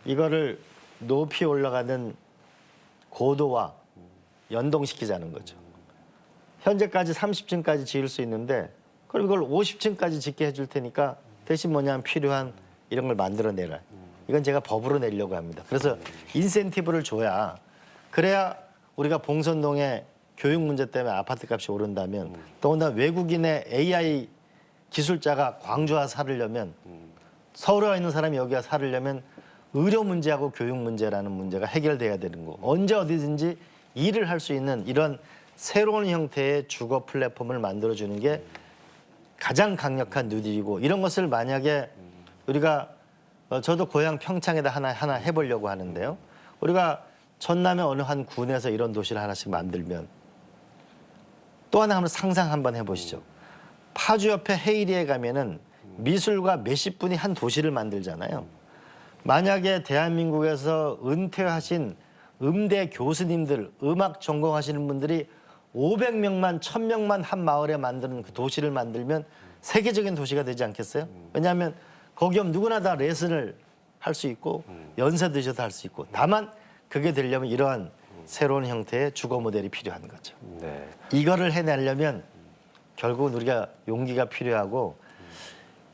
이거를 높이 올라가는 고도와 연동시키자는 거죠. 현재까지 30층까지 지을 수 있는데 그럼 이걸 50층까지 짓게 해줄 테니까 대신 뭐냐면 필요한 이런 걸 만들어내라. 이건 제가 법으로 내려고 합니다. 그래서 인센티브를 줘야 그래야 우리가 봉선동에 교육 문제 때문에 아파트 값이 오른다면 더군다나 외국인의 AI 기술자가 광주 와서 살으려면 서울에 와 있는 사람이 여기 와서 살으려면 의료 문제하고 교육 문제라는 문제가 해결돼야 되는 거고 언제 어디든지 일을 할 수 있는 이런 새로운 형태의 주거 플랫폼을 만들어주는 게 가장 강력한 뉴딜이고 이런 것을 만약에 우리가 저도 고향 평창에다 하나 해보려고 하는데요. 우리가 전남의 어느 한 군에서 이런 도시를 하나씩 만들면 또 하나 한번 상상 한번 해보시죠. 파주 옆에 헤이리에 가면은 미술가 몇십 분이 한 도시를 만들잖아요. 만약에 대한민국에서 은퇴하신 음대 교수님들, 음악 전공하시는 분들이 500명만, 1000명만 한 마을에 만드는 그 도시를 만들면 세계적인 도시가 되지 않겠어요? 왜냐하면 거기 오면 누구나 다 레슨을 할 수 있고 연세도 있어도 할 수 있고 다만 그게 되려면 이러한 새로운 형태의 주거 모델이 필요한 거죠. 네. 이거를 해내려면 결국은 우리가 용기가 필요하고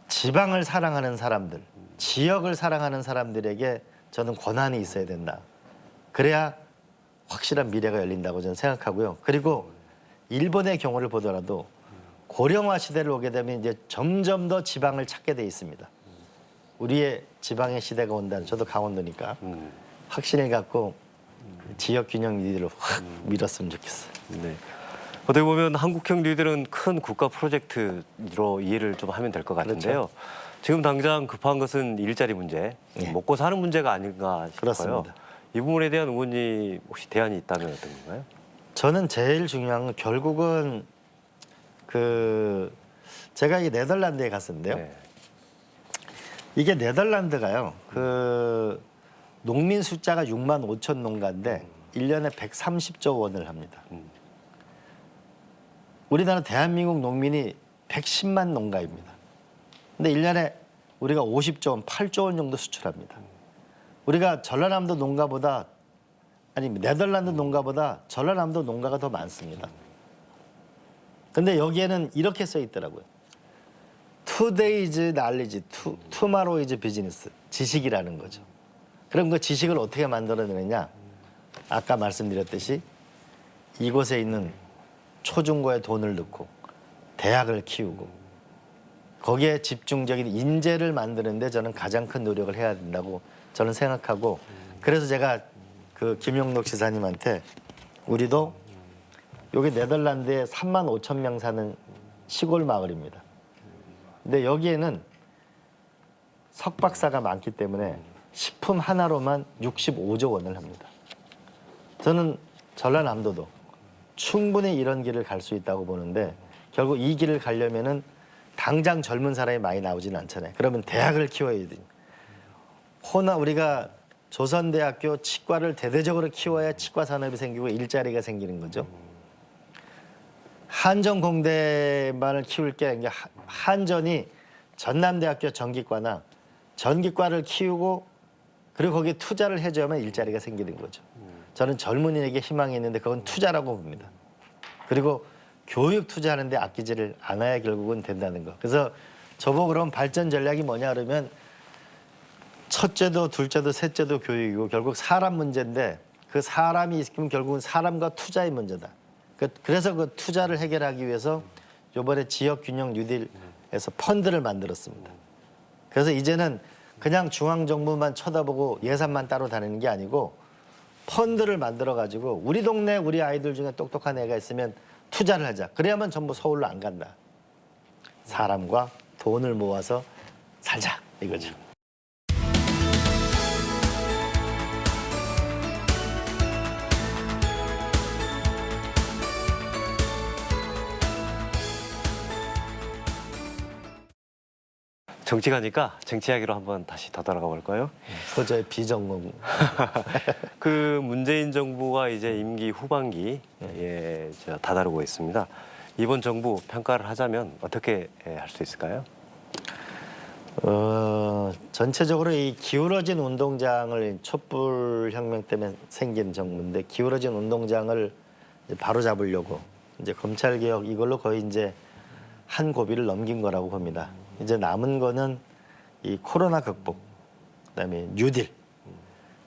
지방을 사랑하는 사람들, 지역을 사랑하는 사람들에게 저는 권한이 있어야 된다. 그래야 확실한 미래가 열린다고 저는 생각하고요. 그리고 일본의 경우를 보더라도 고령화 시대를 오게 되면 이제 점점 더 지방을 찾게 돼 있습니다. 우리의 지방의 시대가 온다는 저도 강원도니까 확신을 갖고 지역 균형 니들로 확 밀었으면 좋겠어요. 네. 어떻게 보면 한국형 뉴딜은 큰 국가 프로젝트로 이해를 좀 하면 될 것 같은데요. 그렇죠. 지금 당장 급한 것은 일자리 문제, 네. 먹고 사는 문제가 아닌가 싶어요. 그렇습니다. 이 부분에 대한 의원님 혹시 대안이 있다면 어떤 건가요? 저는 제일 중요한 건 결국은 제가 이 네덜란드에 갔었는데요. 네. 이게 네덜란드가요. 농민 숫자가 6만 5천 농가인데 1년에 130조 원을 합니다. 우리나라 대한민국 농민이 110만 농가입니다. 근데 1년에 우리가 50조 원, 8조 원 정도 수출합니다. 우리가 전라남도 농가보다 아니 네덜란드 농가보다 전라남도 농가가 더 많습니다. 근데 여기에는 이렇게 써 있더라고요. Today is knowledge, tomorrow is business. 지식이라는 거죠. 그럼 그 지식을 어떻게 만들어내느냐? 아까 말씀드렸듯이 이곳에 있는 초중고에 돈을 넣고 대학을 키우고 거기에 집중적인 인재를 만드는데 저는 가장 큰 노력을 해야 된다고 저는 생각하고 그래서 제가 그 김용록 지사님한테 우리도 여기 네덜란드에 3만 5천 명 사는 시골 마을입니다. 근데 여기에는 석박사가 많기 때문에 식품 하나로만 65조 원을 합니다. 저는 전라남도도 충분히 이런 길을 갈 수 있다고 보는데 결국 이 길을 가려면은 당장 젊은 사람이 많이 나오지는 않잖아요. 그러면 대학을 키워야 돼요. 호나 우리가 조선대학교 치과를 대대적으로 키워야 치과 산업이 생기고 일자리가 생기는 거죠. 한전공대만을 키울 게 아니라 한전이 전남대학교 전기과나 전기과를 키우고 그리고 거기에 투자를 해줘야만 일자리가 생기는 거죠. 저는 젊은이에게 희망이 있는데 그건 투자라고 봅니다. 그리고 교육 투자하는데 아끼지를 않아야 결국은 된다는 거. 그래서 저보고 그럼 발전 전략이 뭐냐 그러면 첫째도 둘째도 셋째도 교육이고 결국 사람 문제인데 그 사람이 있으면 결국은 사람과 투자의 문제다. 그래서 그 투자를 해결하기 위해서 이번에 지역균형 뉴딜에서 펀드를 만들었습니다. 그래서 이제는 그냥 중앙정부만 쳐다보고 예산만 따로 다니는 게 아니고 펀드를 만들어가지고 우리 동네 우리 아이들 중에 똑똑한 애가 있으면 투자를 하자. 그래야만 전부 서울로 안 간다. 사람과 돈을 모아서 살자 이거죠. 정치 가니까 정치 이야기로 한번 다시 더 돌아가 볼까요? 소저의 비전공. 그 문재인 정부가 이제 임기 후반기에 다다르고 있습니다. 이번 정부 평가를 하자면 어떻게 할 수 있을까요? 전체적으로 이 기울어진 운동장을 촛불 혁명 때문에 생긴 정부인데 기울어진 운동장을 이제 바로 잡으려고 이제 검찰 개혁 이걸로 거의 이제 한 고비를 넘긴 거라고 봅니다. 이제 남은 거는 이 코로나 극복, 그다음에 뉴딜,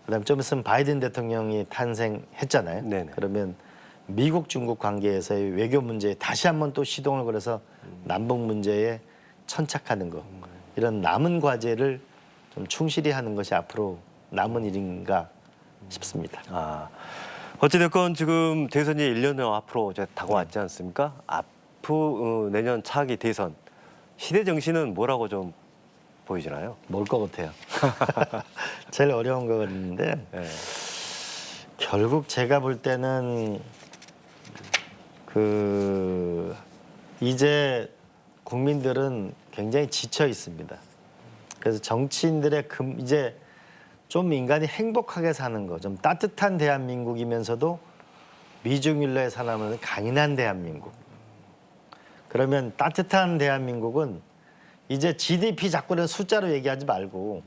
그다음 좀 있으면 바이든 대통령이 탄생했잖아요. 네네. 그러면 미국 중국 관계에서의 외교 문제에 다시 한번 또 시동을 걸어서 남북 문제에 천착하는 거 이런 남은 과제를 좀 충실히 하는 것이 앞으로 남은 일인가 싶습니다. 어찌됐건 지금 대선이 1년 앞으로 이제 다가왔지 않습니까? 앞으로 내년 차기 대선 시대 정신은 뭐라고 좀 보이시나요? 뭘 것 같아요? 제일 어려운 거 같은데 네. 결국 제가 볼 때는 이제 국민들은 굉장히 지쳐 있습니다. 그래서 정치인들의 이제 좀 인간이 행복하게 사는 거, 좀 따뜻한 대한민국이면서도 미중일러의 사람은 강인한 대한민국. 그러면 따뜻한 대한민국은 이제 GDP 자꾸 숫자로 얘기하지 말고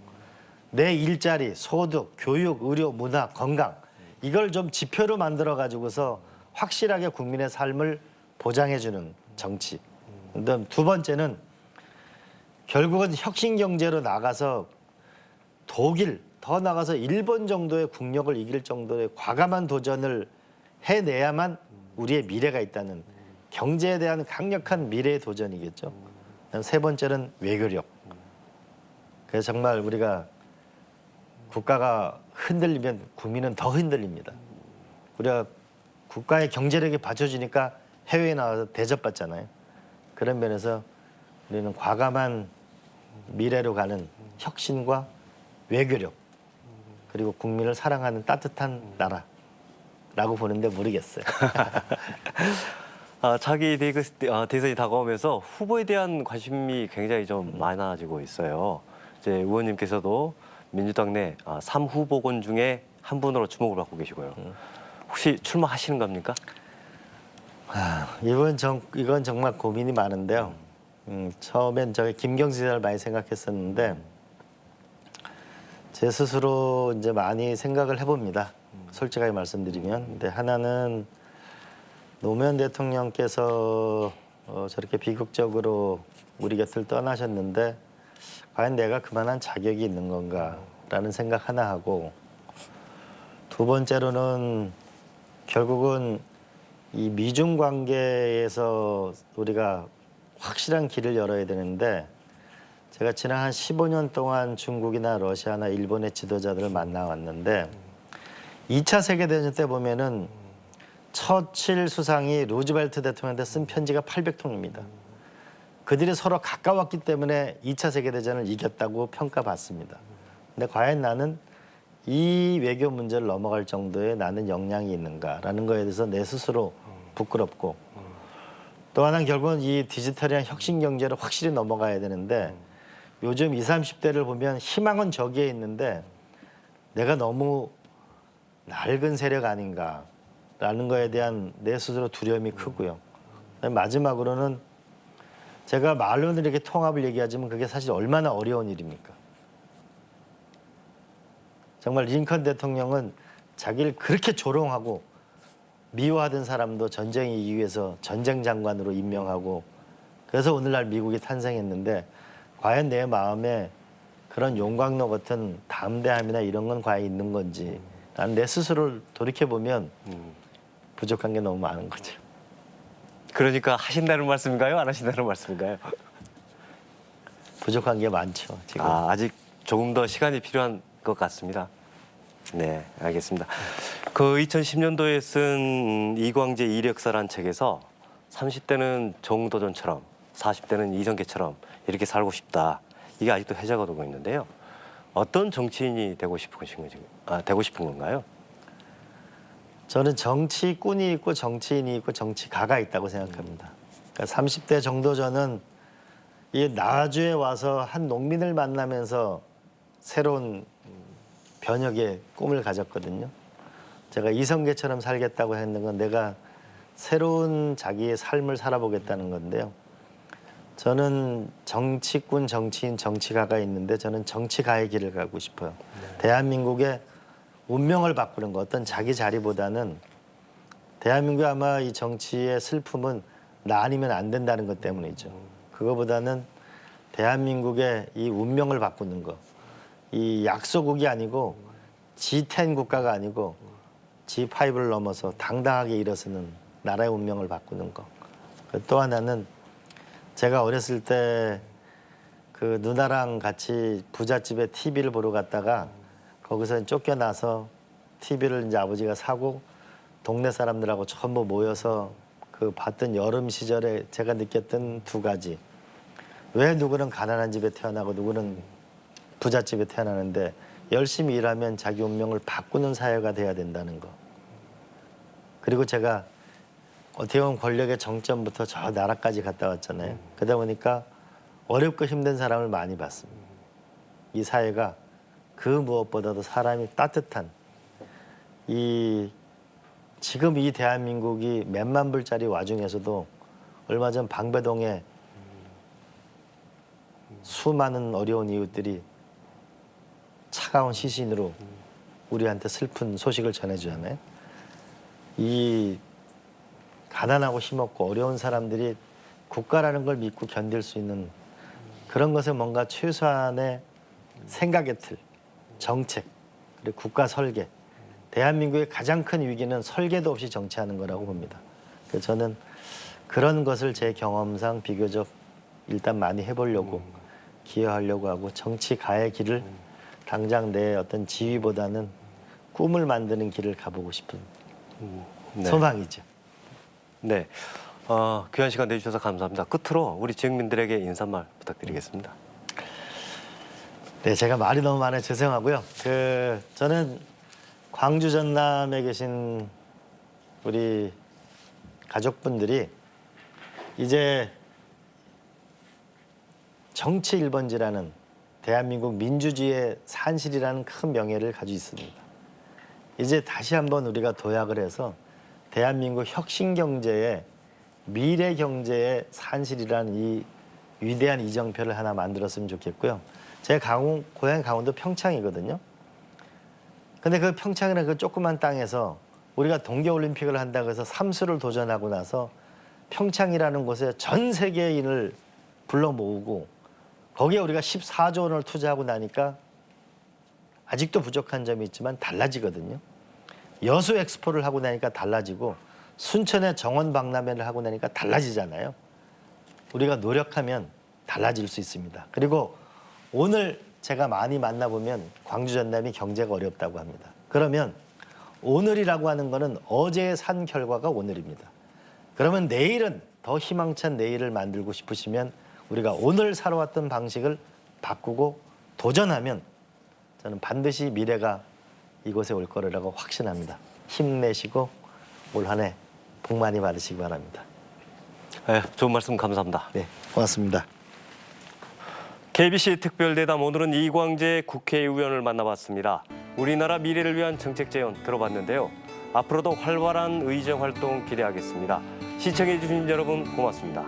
내 일자리, 소득, 교육, 의료, 문화, 건강 이걸 좀 지표로 만들어 가지고서 확실하게 국민의 삶을 보장해 주는 정치. 그다음 두 번째는 결국은 혁신 경제로 나가서 독일, 더 나가서 일본 정도의 국력을 이길 정도의 과감한 도전을 해내야만 우리의 미래가 있다는 경제에 대한 강력한 미래의 도전이겠죠. 그다음 세 번째는 외교력. 그래서 정말 우리가 국가가 흔들리면 국민은 더 흔들립니다. 우리가 국가의 경제력이 받쳐주니까 해외에 나와서 대접받잖아요. 그런 면에서 우리는 과감한 미래로 가는 혁신과 외교력 그리고 국민을 사랑하는 따뜻한 나라라고 보는데 모르겠어요. 차기 대선이 다가오면서 후보에 대한 관심이 굉장히 좀 많아지고 있어요. 이제 의원님께서도 민주당 내 3후보군 중에 한 분으로 주목을 받고 계시고요. 혹시 출마하시는 겁니까? 이건 정말 고민이 많은데요. 처음엔 저희 김경수 지사를 많이 생각했었는데 제 스스로 이제 많이 생각을 해봅니다. 솔직하게 말씀드리면. 근데 하나는 노무현 대통령께서 저렇게 비극적으로 우리 곁을 떠나셨는데 과연 내가 그만한 자격이 있는 건가라는 생각 하나 하고 두 번째로는 결국은 이 미중 관계에서 우리가 확실한 길을 열어야 되는데 제가 지난 한 15년 동안 중국이나 러시아나 일본의 지도자들을 만나왔는데 2차 세계대전 때 보면은 처칠 수상이 루즈벨트 대통령한테 쓴 편지가 800통입니다. 그들이 서로 가까웠기 때문에 2차 세계대전을 이겼다고 평가받습니다. 근데 과연 나는 이 외교 문제를 넘어갈 정도의 나는 역량이 있는가라는 거에 대해서 내 스스로 부끄럽고 또 하나는 결국은 이 디지털이나 혁신 경제를 확실히 넘어가야 되는데 요즘 20, 30대를 보면 희망은 저기에 있는데 내가 너무 낡은 세력 아닌가라는 거에 대한 내 스스로 두려움이 크고요. 마지막으로는 제가 말로는 이렇게 통합을 얘기하지만 그게 사실 얼마나 어려운 일입니까? 정말 링컨 대통령은 자기를 그렇게 조롱하고 미워하던 사람도 전쟁이 이기 위해서 전쟁 장관으로 임명하고 그래서 오늘날 미국이 탄생했는데 과연 내 마음에 그런 용광로 같은 담대함이나 이런 건 과연 있는 건지 나는 내 스스로를 돌이켜보면 부족한 게 너무 많은 거죠. 그러니까 하신다는 말씀인가요? 안 하신다는 말씀인가요? 부족한 게 많죠. 지금. 아직 조금 더 시간이 필요한 것 같습니다. 네, 알겠습니다. 그 2010년도에 쓴 이광재 이력서란 책에서 30대는 정도전처럼 40대는 이성계처럼 이렇게 살고 싶다. 이게 아직도 해자가 되고 있는데요. 어떤 정치인이 되고 싶으신 건지, 되고 싶은 건가요? 저는 정치꾼이 있고 정치인이 있고 정치가가 있다고 생각합니다. 그러니까 30대 정도전은 이 나주에 와서 한 농민을 만나면서 새로운 변혁의 꿈을 가졌거든요. 제가 이성계처럼 살겠다고 했는 건 내가 새로운 자기의 삶을 살아보겠다는 건데요. 저는 정치꾼, 정치인, 정치가가 있는데 저는 정치가의 길을 가고 싶어요. 대한민국의 운명을 바꾸는 것, 어떤 자기 자리보다는 대한민국의 아마 이 정치의 슬픔은 나 아니면 안 된다는 것 때문이죠. 그거보다는 대한민국의 이 운명을 바꾸는 것, 이 약소국이 아니고 G10 국가가 아니고 G5를 넘어서 당당하게 일어서는 나라의 운명을 바꾸는 것. 또 하나는 제가 어렸을 때 그 누나랑 같이 부잣집에 TV를 보러 갔다가 거기서 쫓겨나서 TV를 이제 아버지가 사고 동네 사람들하고 전부 모여서 그 봤던 여름 시절에 제가 느꼈던 두 가지. 왜 누구는 가난한 집에 태어나고 누구는 부잣집에 태어나는데 열심히 일하면 자기 운명을 바꾸는 사회가 돼야 된다는 거. 그리고 제가 어떻게 보면 권력의 정점부터 저 나라까지 갔다 왔잖아요. 그러다 보니까 어렵고 힘든 사람을 많이 봤습니다. 이 사회가 그 무엇보다도 사람이 따뜻한 지금 이 대한민국이 몇만 불짜리 와중에서도 얼마 전 방배동에 수많은 어려운 이웃들이 차가운 시신으로 우리한테 슬픈 소식을 전해주잖아요. 이 가난하고 힘없고 어려운 사람들이 국가라는 걸 믿고 견딜 수 있는 그런 것에 뭔가 최소한의 생각의 틀, 정책, 그리고 국가 설계. 대한민국의 가장 큰 위기는 설계도 없이 정치하는 거라고 봅니다. 그래서 저는 그런 것을 제 경험상 비교적 일단 많이 해보려고 기여하려고 하고 정치가의 길을 당장 내 어떤 지위보다는 꿈을 만드는 길을 가보고 싶은 네. 소망이죠. 네. 귀한 시간 내주셔서 감사합니다. 끝으로 우리 지역민들에게 인사말 부탁드리겠습니다. 네, 제가 말이 너무 많아요. 죄송하고요. 저는 광주 전남에 계신 우리 가족분들이 이제 정치 1번지라는 대한민국 민주주의의 산실이라는 큰 명예를 가지고 있습니다. 이제 다시 한번 우리가 도약을 해서 대한민국 혁신 경제의 미래 경제의 산실이라는 이 위대한 이정표를 하나 만들었으면 좋겠고요. 제 고향 강원도 평창이거든요. 근데 그 평창이라는 그 조그만 땅에서 우리가 동계올림픽을 한다고 해서 삼수를 도전하고 나서 평창이라는 곳에 전 세계인을 불러 모으고 거기에 우리가 14조 원을 투자하고 나니까 아직도 부족한 점이 있지만 달라지거든요. 여수 엑스포를 하고 나니까 달라지고 순천의 정원 박람회를 하고 나니까 달라지잖아요. 우리가 노력하면 달라질 수 있습니다. 그리고 오늘 제가 많이 만나보면 광주 전남이 경제가 어렵다고 합니다. 그러면 오늘이라고 하는 거는 어제 산 결과가 오늘입니다. 그러면 내일은 더 희망찬 내일을 만들고 싶으시면 우리가 오늘 살아왔던 방식을 바꾸고 도전하면 저는 반드시 미래가 이곳에 올 거라고 확신합니다. 힘내시고 올 한 해 복 많이 받으시기 바랍니다. 좋은 말씀 감사합니다. 네, 고맙습니다. KBC 특별대담 오늘은 이광재 국회의원을 만나봤습니다. 우리나라 미래를 위한 정책 제안 들어봤는데요. 앞으로도 활발한 의정 활동 기대하겠습니다. 시청해주신 여러분 고맙습니다.